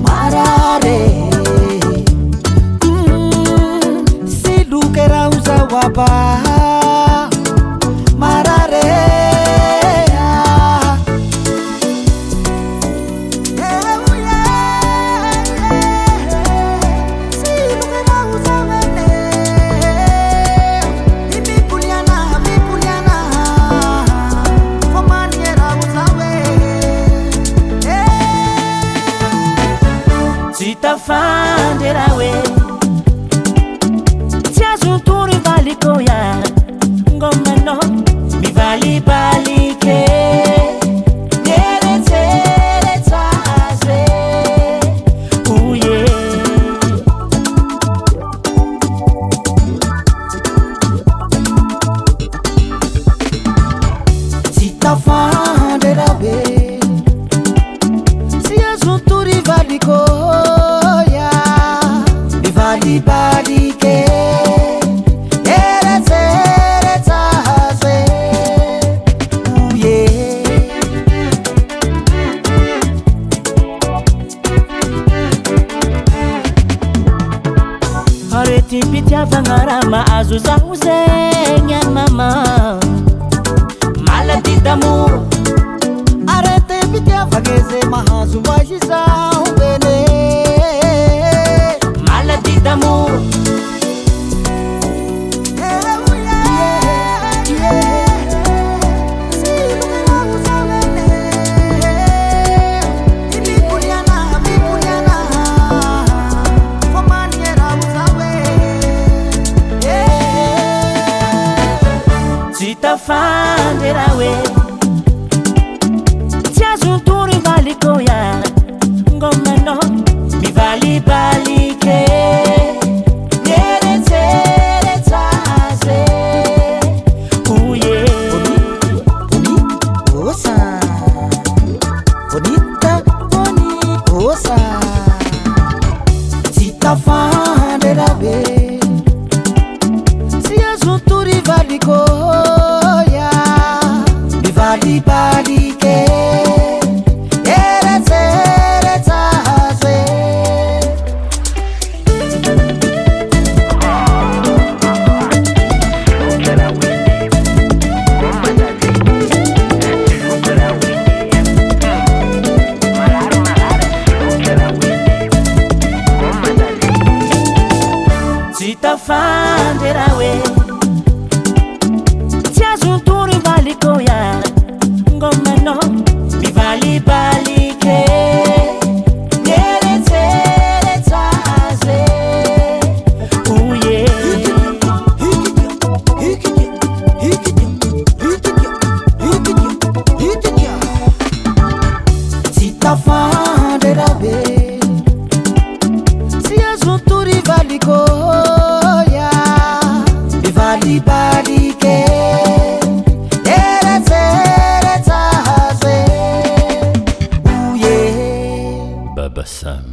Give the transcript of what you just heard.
marare Siloke rauza wapa marare Zitafanderawe tiazuntur valikoya ngomano mi vali balike neretseretaze uye Zitafanderawe tiazuntur valikoya balike eretseretaze uye areti pitya vangarama azuzahuzenya mama maladi d'amour arete pitya vageze mahazu vajizahubene d'amour Zitafanderawe tiazuntur valikoya ngomano mi vali balike Zitafanderawe tiazuntur valikoya mi vali balike eretseretaze Zitafanderawe tiazuntur valikoya ngomano mi vali balike neretseretaze uye Zitafanderawe tiazuntur valikoya mi vali balike eretseretaze uye Baba Sam.